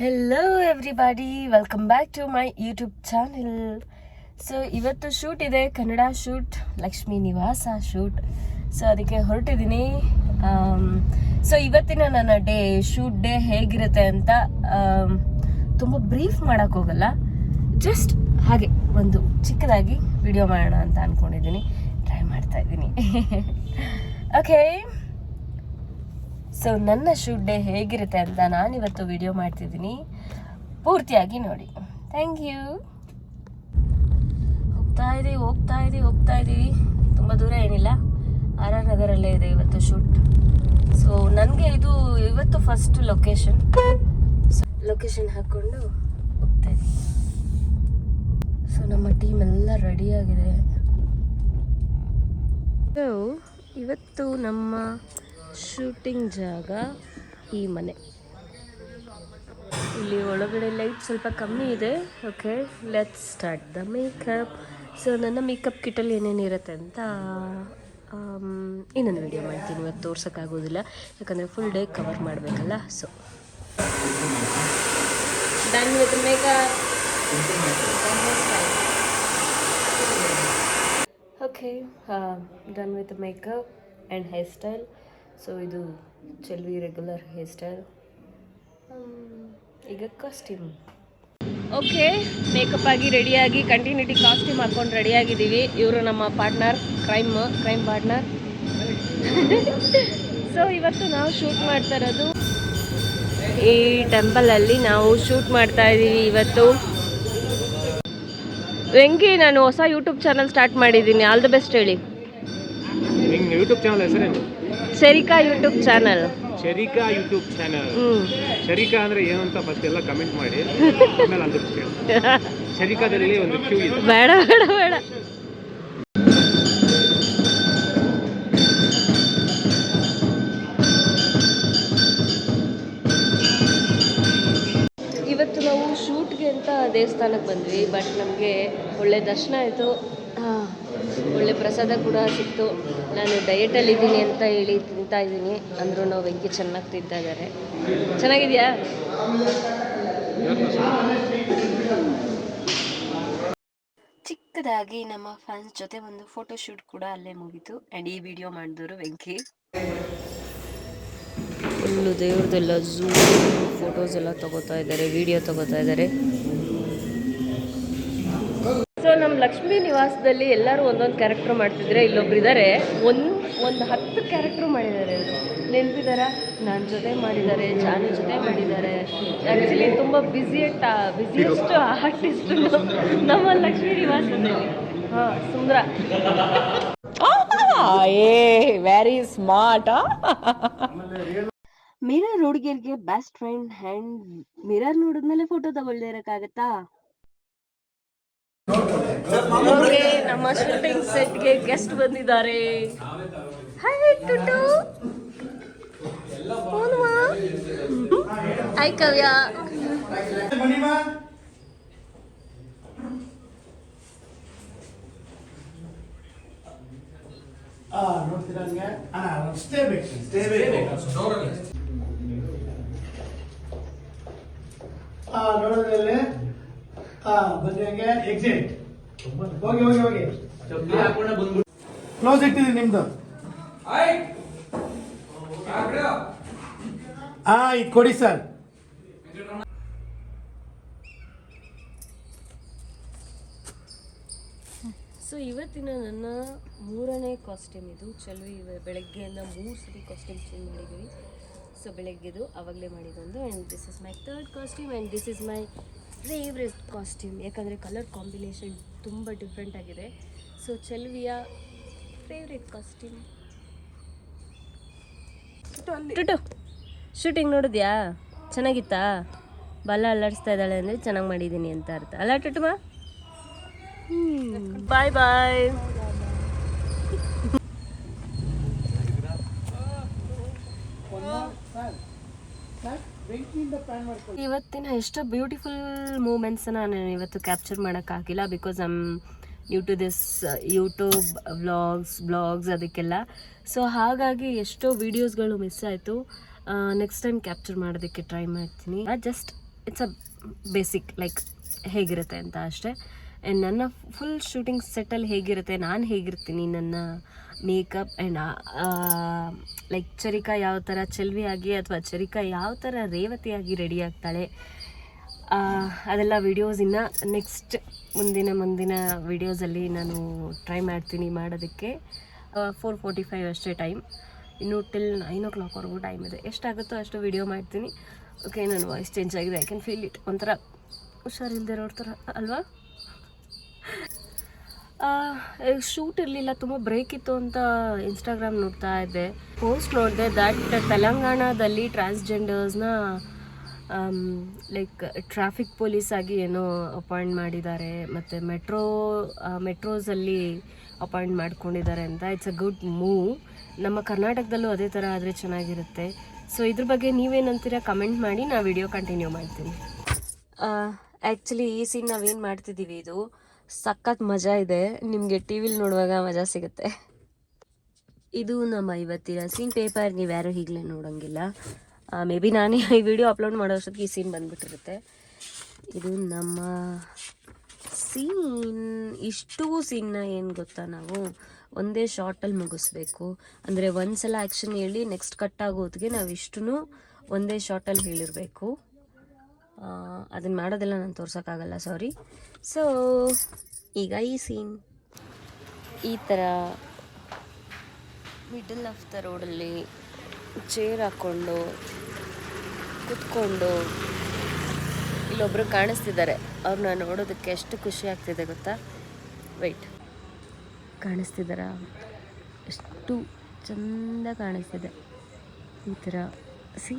Hello everybody, welcome back to my YouTube channel. So ಇವತ್ತು shoot ಇದೆ, Kannada shoot, Lakshmi ನಿವಾಸ shoot. So ಅದಕ್ಕೆ ಹೊರಟಿದ್ದೀನಿ. So ಇವತ್ತಿನ ನನ್ನ ಶೂಟ್ ಡೇ ಹೇಗಿರುತ್ತೆ ಅಂತ ತುಂಬ ಬ್ರೀಫ್ ಮಾಡೋಕ್ಕೆ ಹೋಗಲ್ಲ, ಜಸ್ಟ್ ಹಾಗೆ ಒಂದು ಚಿಕ್ಕದಾಗಿ ವಿಡಿಯೋ ಮಾಡೋಣ ಅಂತ ಅಂದ್ಕೊಂಡಿದ್ದೀನಿ. ಟ್ರೈ ಮಾಡ್ತಾ ಇದ್ದೀನಿ. ಓಕೆ, ಸೊ ನನ್ನ ಶೂಟ್ ಡೇ ಹೇಗಿರುತ್ತೆ ಅಂತ ನಾನಿವತ್ತು ವಿಡಿಯೋ ಮಾಡ್ತಿದ್ದೀನಿ, ಪೂರ್ತಿಯಾಗಿ ನೋಡಿ. Thank you. ಹೋಗ್ತಾ ಇದ್ದೀವಿ. ತುಂಬ ದೂರ ಏನಿಲ್ಲ, RR ನಗರಲ್ಲೇ ಇದೆ ಇವತ್ತು ಶೂಟ್. ಸೊ ನನಗೆ ಇದು ಇವತ್ತು ಫಸ್ಟ್ ಲೊಕೇಶನ್ ಹಾಕ್ಕೊಂಡು ಹೋಗ್ತಾ ಇದ್ದೀವಿ. ಸೊ ನಮ್ಮ ಟೀಮ್ ಎಲ್ಲ ರೆಡಿಯಾಗಿದೆ. ಸೊ ಇವತ್ತು ನಮ್ಮ ಶೂಟಿಂಗ್ ಜಾಗ ಈ ಮನೆ. ಇಲ್ಲಿ ಒಳಗಡೆ ಲೈಟ್ ಸ್ವಲ್ಪ ಕಮ್ಮಿ ಇದೆ. Okay, let's start the makeup. So ನನ್ನ ಮೇಕಪ್ ಕಿಟ್ಟಲ್ಲಿ ಏನೇನಿರುತ್ತೆ ಅಂತ ಇನ್ನೊಂದು ವಿಡಿಯೋ ಮಾಡ್ತೀನಿ. ಇವತ್ತು ತೋರ್ಸೋಕ್ಕಾಗೋದಿಲ್ಲ, ಯಾಕಂದರೆ ಫುಲ್ ಡೇ ಕವರ್ ಮಾಡಬೇಕಲ್ಲ. So done with makeup. Okay, done with makeup and hair style. So ಇದು ಚೆಲ್ವಿ ರೆಗ್ಯುಲರ್ ಹೇರ್ ಸ್ಟೈಲ್. ಈಗ ಕಾಸ್ಟ್ಯೂಮ್. ಓಕೆ, ಮೇಕಪ್ ಆಗಿ ರೆಡಿಯಾಗಿ ಕಂಟಿನ್ಯೂಟಿ ಕಾಸ್ಟ್ಯೂಮ್ ಹಾಕ್ಕೊಂಡು ರೆಡಿಯಾಗಿದ್ದೀವಿ. ಇವರು ನಮ್ಮ ಪಾರ್ಟ್ನರ್, ಕ್ರೈಮ್ ಪಾರ್ಟ್ನರ್. ಸೊ ಇವತ್ತು ನಾವು ಶೂಟ್ ಮಾಡ್ತಾ ಇರೋದು ಈ ಟೆಂಪಲಲ್ಲಿ ನಾವು ಶೂಟ್ ಮಾಡ್ತಾ ಇದ್ದೀವಿ ಇವತ್ತು. ವೆಂಕಿ, ನಾನು ಹೊಸ ಯೂಟ್ಯೂಬ್ ಚಾನಲ್ ಸ್ಟಾರ್ಟ್ ಮಾಡಿದ್ದೀನಿ. ಆಲ್ ದ ಬೆಸ್ಟ್ ಹೇಳಿ. ಯೂಟ್ಯೂಬ್ ಚಾನಲ್ ಹೆಸರೇನು? ಶರಿಕಾ ಯೂಟ್ಯೂಬ್ ಚಾನಲ್. ಶರಿಕಾ ಅಂದ್ರೆ ಏನು ಅಂತ ಫಸ್ಟ್ ಎಲ್ಲ ಕಮೆಂಟ್ ಮಾಡಿ, ಆಮೇಲೆ ಅಂದಿರ್ತೀವಿ. ಶರಿಕಾದಲ್ಲಿ ಒಂದು ಕ್ಯೂ ಇದೆ. ಬೇಡ. ಇವತ್ತು ನಾವು ಶೂಟ್ಗೆ ಅಂತ ದೇವಸ್ಥಾನಕ್ಕೆ ಬಂದ್ವಿ, ಬಟ್ ನಮಗೆ ಒಳ್ಳೆ ದರ್ಶನ ಆಯಿತು, ಒಳ್ಳೆ ಪ್ರಸಾದ ಕೂಡ ಸಿಕ್ತು. ನಾನು ಡಯಟಲ್ಲಿದ್ದೀನಿ ಅಂತ ಹೇಳಿ ತಿಂತಾ ಇದ್ದೀನಿ, ಅಂದರೂ ನಾವು ವೆಂಕಿ ಚೆನ್ನಾಗಿ ತಿಂತಾ ಇದ್ದಾರೆ. ಚೆನ್ನಾಗಿದೆಯಾ? ಚಿಕ್ಕದಾಗಿ ನಮ್ಮ ಫ್ಯಾನ್ಸ್ ಜೊತೆ ಒಂದು ಫೋಟೋ ಶೂಟ್ ಕೂಡ ಅಲ್ಲೇ ಮುಗೀತು. ಆ್ಯಂಡ್ ಈ ವಿಡಿಯೋ ಮಾಡಿದವರು ವೆಂಕಿ. ಫುಲ್ಲು ದೇವ್ರದ್ದೆಲ್ಲ ಝೂಮ್ ಫೋಟೋಸ್ ಎಲ್ಲ ತಗೋತಾ ಇದ್ದಾರೆ, ವಿಡಿಯೋ ತಗೋತಾ ಇದ್ದಾರೆ. ಸೊ ನಮ್ಮ ಲಕ್ಷ್ಮೀ ನಿವಾಸದಲ್ಲಿ ಎಲ್ಲರೂ ಒಂದೊಂದು ಕ್ಯಾರೆಕ್ಟರ್ ಮಾಡ್ತಿದ್ರೆ, ಇಲ್ಲೊಬ್ರು ಇದ್ದಾರೆ, ಒಂದು 10 ಕ್ಯಾರೆಕ್ಟರ್ ಮಾಡಿದ್ದಾರೆ. ನೆನಪಿದಾರ? ನನ್ನ ಜೊತೆ ಮಾಡಿದ್ದಾರೆ, ಜಾನು ಜೊತೆ ಮಾಡಿದ್ದಾರೆ. ಆ್ಯಕ್ಚುಲಿ ತುಂಬ ಬಿಸಿಯೆಸ್ಟ್ ಆರ್ಟಿಸ್ಟ್ ನಮ್ಮ ಲಕ್ಷ್ಮೀ ನಿವಾಸದಲ್ಲಿ. ಸುಂದರ. Very smart. ಮಿರರ್ ಹುಡುಗಿಯರಿಗೆ ಬೆಸ್ಟ್ ಫ್ರೆಂಡ್. ಹ್ಯಾಂಡ್ ಮಿರರ್ ನೋಡಿದ್ಮೇಲೆ ಫೋಟೋ ತಗೊಳ್ದೇ ಇರೋಕ್ಕಾಗತ್ತಾ? ಓಕೆ, ನಮ್ಮ ಶೂಟಿಂಗ್ ಸೆಟ್ಗೆ ಗೆಸ್ಟ್ ಬಂದಿದ್ದಾರೆ. ಹಾಯ್ ಟುಟು. ಹಾಯ್ ಕವ್ಯ. ನೋಡೋದ್ರಲ್ಲಿ ಬಂದಂಗೆ ಎಕ್ಸಿಟ್ ಹೋಗಿ ಕ್ಲೋಸ್ ಇಟ್ಟಿದ್ದೀನಿ ನಿಮ್ದು. ಇದು ಕೊಡಿ ಸರ್. ಸೊ ಇವತ್ತಿನ ನನ್ನ 3ನೇ ಕಾಸ್ಟ್ಯೂಮ್ ಇದು. ಚೆಲ್ವಿ ಬೆಳಗ್ಗೆಯಿಂದ 3 ಸತಿ ಕಾಸ್ಟ್ಯೂಮ್ ಚೇಂಜ್ ಮಾಡಿದ್ದೀವಿ. ಸೊ ಬೆಳಗ್ಗೆದು ಆವಾಗಲೇ ಮಾಡಿದ್ದೊಂದು. And this is my 3rd costume and this is my favourite costume, ಯಾಕಂದರೆ ಕಲರ್ ಕಾಂಬಿನೇಷನ್ ತುಂಬ ಡಿಫ್ರೆಂಟ್ ಆಗಿದೆ. ಸೊ ಚೆಲ್ವಿಯ ಫೇವ್ರೆಟ್ ಕಾಸ್ಟ್ಯೂಮ್. ಟುಟು, ಶೂಟಿಂಗ್ ನೋಡಿದ್ಯಾ? ಚೆನ್ನಾಗಿತ್ತಾ? ಬಲ್ಲ ಅಲ್ಲಾಡಿಸ್ತಾ ಇದ್ದಾಳೆ ಅಂದರೆ ಚೆನ್ನಾಗಿ ಮಾಡಿದ್ದೀನಿ ಅಂತ ಅರ್ಥ ಅಲ್ಲ ಟುಟುಮ? ಬಾಯ್ ಬಾಯ್. ಇವತ್ತಿನ ಎಷ್ಟೋ ಬ್ಯೂಟಿಫುಲ್ ಮೂಮೆಂಟ್ಸನ್ನ ನಾನು ಇವತ್ತು ಕ್ಯಾಪ್ಚರ್ ಮಾಡೋಕ್ಕಾಗಿಲ್ಲ, because new to this YouTube blogs ಅದಕ್ಕೆಲ್ಲ. ಸೊ ಹಾಗಾಗಿ ಎಷ್ಟೋ ವೀಡಿಯೋಸ್ಗಳು ಮಿಸ್ ಆಯಿತು. ನೆಕ್ಸ್ಟ್ ಟೈಮ್ ಕ್ಯಾಪ್ಚರ್ ಮಾಡೋದಕ್ಕೆ ಟ್ರೈ ಮಾಡ್ತೀನಿ. Just it's a basic like ಹೇಗಿರುತ್ತೆ ಅಂತ ಅಷ್ಟೇ. ಆ್ಯಂಡ್ ನನ್ನ ಫುಲ್ ಶೂಟಿಂಗ್ ಸೆಟ್ಟಲ್ಲಿ ಹೇಗಿರುತ್ತೆ, ನಾನು ಹೇಗಿರ್ತೀನಿ, ನನ್ನ ಮೇಕಪ್ ಆ್ಯಂಡ್ ಲೈಕ್ ಚರಿಕಾ ಯಾವ ಥರ ಚೆಲ್ವಿಯಾಗಿ ಅಥವಾ ಚರಿಕಾ ಯಾವ ಥರ ರೇವತಿಯಾಗಿ ರೆಡಿ ಆಗ್ತಾಳೆ, ಅದೆಲ್ಲ ವೀಡಿಯೋಸ್ ಇನ್ನು ನೆಕ್ಸ್ಟ್ ಮುಂದಿನ ವೀಡಿಯೋಸಲ್ಲಿ ನಾನು ಟ್ರೈ ಮಾಡ್ತೀನಿ ಮಾಡೋದಕ್ಕೆ. 4:45 ಅಷ್ಟೇ ಟೈಮ್, ಇನ್ನೂ ಟಿಲ್ 9 o'clockವರೆಗೂ ಟೈಮ್ ಇದೆ. ಎಷ್ಟಾಗುತ್ತೋ ಅಷ್ಟು ವೀಡಿಯೋ ಮಾಡ್ತೀನಿ. ಓಕೆ, ನನ್ನ ವಾಯ್ಸ್ ಚೇಂಜ್ ಆಗಿದೆ, ಐ ಕ್ಯಾನ್ ಫೀಲ್ ಇಟ್. ಒಂಥರ ಹುಷಾರಿಲ್ಲದೆ ಇರೋ ಥರ ಅಲ್ವಾ. ಶೂಟ್ ಇರಲಿಲ್ಲ, ತುಂಬ ಬ್ರೇಕ್ ಇತ್ತು ಅಂತ ಇನ್ಸ್ಟಾಗ್ರಾಮ್ ನೋಡ್ತಾ ಇದ್ದೆ. ಪೋಸ್ಟ್ ನೋಡಿದೆ ದಟ್ ತೆಲಂಗಾಣದಲ್ಲಿ ಟ್ರಾನ್ಸ್ಜೆಂಡರ್ಸ್ನ ಲೈಕ್ ಟ್ರಾಫಿಕ್ ಪೊಲೀಸ್ ಆಗಿ ಏನೋ ಅಪಾಯಿಂಟ್ ಮಾಡಿದ್ದಾರೆ, ಮತ್ತು ಮೆಟ್ರೋಸಲ್ಲಿ ಅಪಾಯಿಂಟ್ ಮಾಡ್ಕೊಂಡಿದ್ದಾರೆ ಅಂತ. It's a good move. ನಮ್ಮ ಕರ್ನಾಟಕದಲ್ಲೂ ಅದೇ ಥರ ಆದರೆ ಚೆನ್ನಾಗಿರುತ್ತೆ. ಸೊ ಇದ್ರ ಬಗ್ಗೆ ನೀವೇನಂತೀರ ಕಮೆಂಟ್ ಮಾಡಿ, ನಾ ವಿಡಿಯೋ ಕಂಟಿನ್ಯೂ ಮಾಡ್ತೀನಿ. ಆ್ಯಕ್ಚುಲಿ ಈ ಸೀನ್ ನಾವೇನು ಮಾಡ್ತಿದ್ದೀವಿ, ಇದು ಸಖತ್ ಮಜಾ ಇದೆ. ನಿಮಗೆ ಟಿ ವಿಲಿ ನೋಡುವಾಗ ಮಜಾ ಸಿಗುತ್ತೆ. ಇದು ನಮ್ಮ ಇವತ್ತಿನ ಸೀನ್ ಪೇಪರ್. ನೀವು ಯಾರು ಹೀಗಲೇ ನೋಡೋಂಗಿಲ್ಲ. ಮೇ ಬಿ ನಾನೇ ಈ ವಿಡಿಯೋ ಅಪ್ಲೋಡ್ ಮಾಡೋ ಅಷ್ಟೊತ್ತಿಗೆ ಈ ಸೀನ್ ಬಂದುಬಿಟ್ಟಿರುತ್ತೆ. ಇದು ನಮ್ಮ ಸೀನ್. ಇಷ್ಟು ಸೀನ್ನ ಏನು ಗೊತ್ತಾ, ನಾವು ಒಂದೇ ಶಾರ್ಟಲ್ಲಿ ಮುಗಿಸ್ಬೇಕು. ಅಂದರೆ ಒಂದು ಸಲ ಆ್ಯಕ್ಷನ್ ಹೇಳಿ ನೆಕ್ಸ್ಟ್ ಕಟ್ ಆಗೋದಕ್ಕೆ ನಾವು ಇಷ್ಟೂ ಒಂದೇ ಶಾರ್ಟಲ್ಲಿ ಹೇಳಿರಬೇಕು. ಅದನ್ನು ಮಾಡೋದೆಲ್ಲ ನಾನು ತೋರ್ಸೋಕ್ಕಾಗಲ್ಲ, ಸಾರಿ. ಸೊ ಈಗ ಈ ಸೀನ್ ಈ ಥರ ಮಿಡಲ್ ಆಫ್ ದ ರೋಡಲ್ಲಿ ಚೇರ್ ಹಾಕ್ಕೊಂಡು ಕುತ್ಕೊಂಡು, ಇಲ್ಲೊಬ್ಬರು ಕಾಣಿಸ್ತಿದ್ದಾರೆ. ಅವ್ರನ್ನ ನೋಡೋದಕ್ಕೆ ಎಷ್ಟು ಖುಷಿ ಆಗ್ತಿದೆ ಗೊತ್ತಾ. ವೆಯ್ಟ್, ಕಾಣಿಸ್ತಿದ್ದಾರಾ? ಎಷ್ಟು ಚೆಂದ ಕಾಣಿಸ್ತಿದೆ ಈ ಥರ. ಸಿ,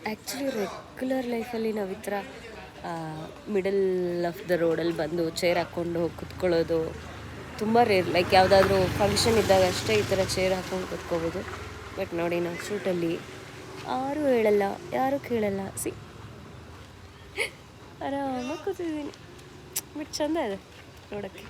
ಆ್ಯಕ್ಚುಲಿ ರೆಗ್ಯುಲರ್ ಲೈಫಲ್ಲಿ ನಾವು ಈ ಥರ ಮಿಡಲ್ ಆಫ್ ದ ರೋಡಲ್ಲಿ ಬಂದು ಚೇರ್ ಹಾಕ್ಕೊಂಡು ಕುತ್ಕೊಳ್ಳೋದು ತುಂಬ ರೇರ್. ಲೈಕ್ ಯಾವುದಾದ್ರೂ ಫಂಕ್ಷನ್ ಇದ್ದಾಗ ಅಷ್ಟೇ ಈ ಥರ ಚೇರ್ ಹಾಕ್ಕೊಂಡು ಕುತ್ಕೋಬೋದು. ಬಟ್ ನೋಡಿ, ನಾವು ಶೂಟಲ್ಲಿ ಯಾರೂ ಹೇಳಲ್ಲ, ಯಾರೂ ಕೇಳಲ್ಲ. ಸಿ, ಆರಾಮಾಗಿ ಕೂತಿದ್ದೀನಿ. ಬಟ್ ಚೆಂದ ಇದೆ ನೋಡೋಕ್ಕೆ.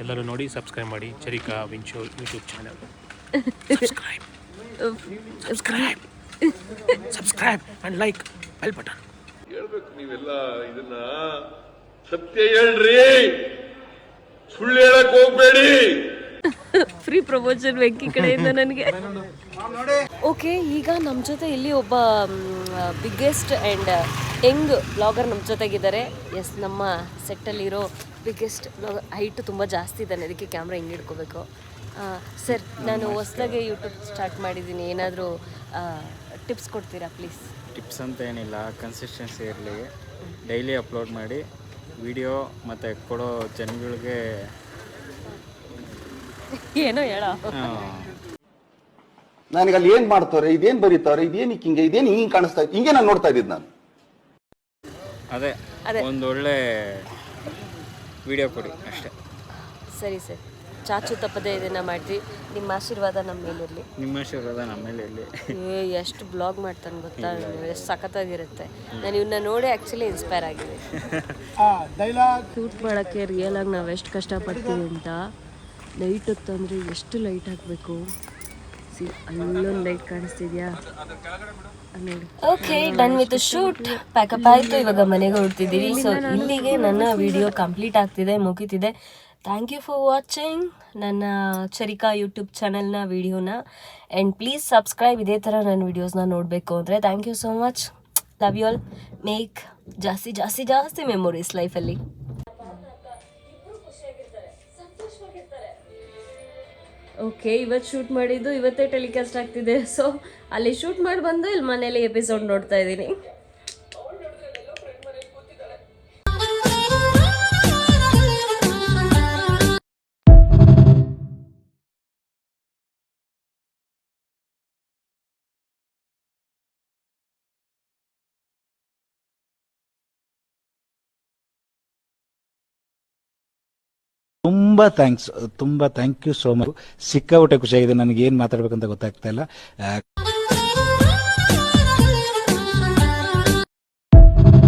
ಎಲ್ಲರೂ ನೋಡಿ, ಸಬ್ಸ್ಕ್ರೈಬ್ ಮಾಡಿ ಚರಿಕಾ ವಿಂಚೋ YouTube channel. Subscribe and like bell button. ಹೇಳ್ಬೇಕು ನೀವೆಲ್ಲ ಇದನ್ನ ಸತ್ಯ ಹೇಳ್ರಿ, ಸುಳ್ಳು ಹೇಳಕ್ ಹೋಗ್ಬೇಡಿ. ಫ್ರೀ ಪ್ರಮೋಷನ್ ವೆಂಕಿ ಕಡೆಯಿಂದ ನನಗೆ. ಓಕೆ, ಈಗ ನಮ್ಮ ಜೊತೆ ಇಲ್ಲಿ ಒಬ್ಬ ಬಿಗ್ಗೆಸ್ಟ್ ಆ್ಯಂಡ್ ಯಂಗ್ ಬ್ಲಾಗರ್ ನಮ್ಮ ಜೊತೆಗಿದ್ದಾರೆ. ಎಸ್, ನಮ್ಮ ಸೆಟ್ಟಲ್ಲಿರೋ ಬಿಗ್ಗೆಸ್ಟ್ ಬ್ಲಾಗರ್. ಹೈಟು ತುಂಬ ಜಾಸ್ತಿ ಇದ್ದಾನೆ, ಅದಕ್ಕೆ ಕ್ಯಾಮ್ರಾ ಹಿಂಗೆ ಹಿಡ್ಕೋಬೇಕು. ಸರ್, ನಾನು ಹೊಸ್ದಾಗೆ ಯೂಟ್ಯೂಬ್ ಸ್ಟಾರ್ಟ್ ಮಾಡಿದ್ದೀನಿ, ಏನಾದರೂ ಟಿಪ್ಸ್ ಕೊಡ್ತೀರಾ ಪ್ಲೀಸ್? ಟಿಪ್ಸ್ ಅಂತ ಏನಿಲ್ಲ, ಕನ್ಸಿಸ್ಟೆನ್ಸಿ ಇರಲಿ, ಡೈಲಿ ಅಪ್ಲೋಡ್ ಮಾಡಿ ವಿಡಿಯೋ, ಮತ್ತು ಕೊಡೋ ಜನಗಳಿಗೆ ಏನೋ ಹೇಳ. ನನಗೆ ಅಲ್ಲಿ ಏನ್ ಮಾಡ್ತಾರೆ, ಇದೇನ್ ಬರೀತಾರೆ, ಇದೇನಿಕ್ ಹಿಂಗೆ, ಇದೇನು ಹಿಂಗೆ ಕಾಣಿಸ್ತಾ ಇತ್ತು, ಹಿಂಗೆ ನಾನು ನೋಡ್ತಾ ಇದ್ದಿದ್ದು ನಾನು. ಅದೇ ಒಂದೊಳ್ಳೆ ವಿಡಿಯೋ ಕೊಡಿ ಅಷ್ಟೇ. ಸರಿ ಸರ್, ಚಾಚು ತಪ್ಪದೆ ಇದನ್ನು ಮಾಡ್ತೀವಿ. ನಿಮ್ಮ ಆಶೀರ್ವಾದ ನಮ್ಮ ಮೇಲಿರಲಿ. ನಿಮ್ಮ ಆಶೀರ್ವಾದ ನಮ್ಮ ಮೇಲೆ ಇರಲಿ. ಎಷ್ಟು ಬ್ಲಾಗ್ ಮಾಡ್ತಾನೆ ಗೊತ್ತಾ, ಎಷ್ಟು ಸಖತ್ತಾಗಿರುತ್ತೆ. ನಾನು ಇವನ್ನ ನೋಡಿ ಆ್ಯಕ್ಚುಲಿ ಇನ್ಸ್ಪೈರ್ ಆಗಿದೆ. ಶೂಟ್ ಮಾಡೋಕ್ಕೆ ರಿಯಲಾಗಿ ನಾವು ಎಷ್ಟು ಕಷ್ಟಪಡ್ತೀವಿ ಅಂತ. ಲೈಟ್ ಹೊತ್ತು ಅಂದರೆ ಎಷ್ಟು ಲೈಟ್ ಹಾಕಬೇಕು. ಸಿ, ಅಲ್ಲೊಂದು ಲೈಟ್ ಕಾಣಿಸ್ತಿದ್ಯಾ ನೋಡಿ. Okay, done with shoot. Pack up ಆಯಿತು, ಇವಾಗ ಮನೆಗೆ ಹೊರಡ್ತಿದ್ದೀವಿ. ಸೊ ಇಲ್ಲಿಗೆ ನನ್ನ ವಿಡಿಯೋ ಕಂಪ್ಲೀಟ್ ಆಗ್ತಿದೆ, ಮುಗೀತಿದೆ. ಥ್ಯಾಂಕ್ ಯು ಫಾರ್ ವಾಚಿಂಗ್ ನನ್ನ ಚರಿಕಾ ಯೂಟ್ಯೂಬ್ ಚಾನಲ್ನ ವಿಡಿಯೋನ. ಆ್ಯಂಡ್ ಪ್ಲೀಸ್ ಸಬ್ಸ್ಕ್ರೈಬ್, ಇದೇ ಥರ ನನ್ನ ವೀಡಿಯೋಸ್ನ ನೋಡಬೇಕು ಅಂದರೆ. Thank you so much. Love you all. Make ಜಾಸ್ತಿ ಜಾಸ್ತಿ ಜಾಸ್ತಿ ಮೆಮೊರೀಸ್ ಲೈಫಲ್ಲಿ. ಓಕೆ, ಇವತ್ತು ಶೂಟ್ ಮಾಡಿದ್ದು ಇವತ್ತೇ ಟೆಲಿಕಾಸ್ಟ್ ಆಗ್ತಿದೆ. ಸೊ ಅಲ್ಲಿ ಶೂಟ್ ಮಾಡಿ ಬಂದು ಇಲ್ಲಿ ಮನೇಲಿ ಎಪಿಸೋಡ್ ನೋಡ್ತಾ ಇದ್ದೀನಿ. ತುಂಬಾ ಥ್ಯಾಂಕ್ ಯು ಸೋ ಮಚ್. ಸಿಕ್ಕಾಪಟ್ಟೆ ಖುಷಿಯಾಗಿದೆ. ನನಗೆ ಏನು ಮಾತಾಡ್ಬೇಕಂತ ಗೊತ್ತಾಗ್ತಾ ಇಲ್ಲ.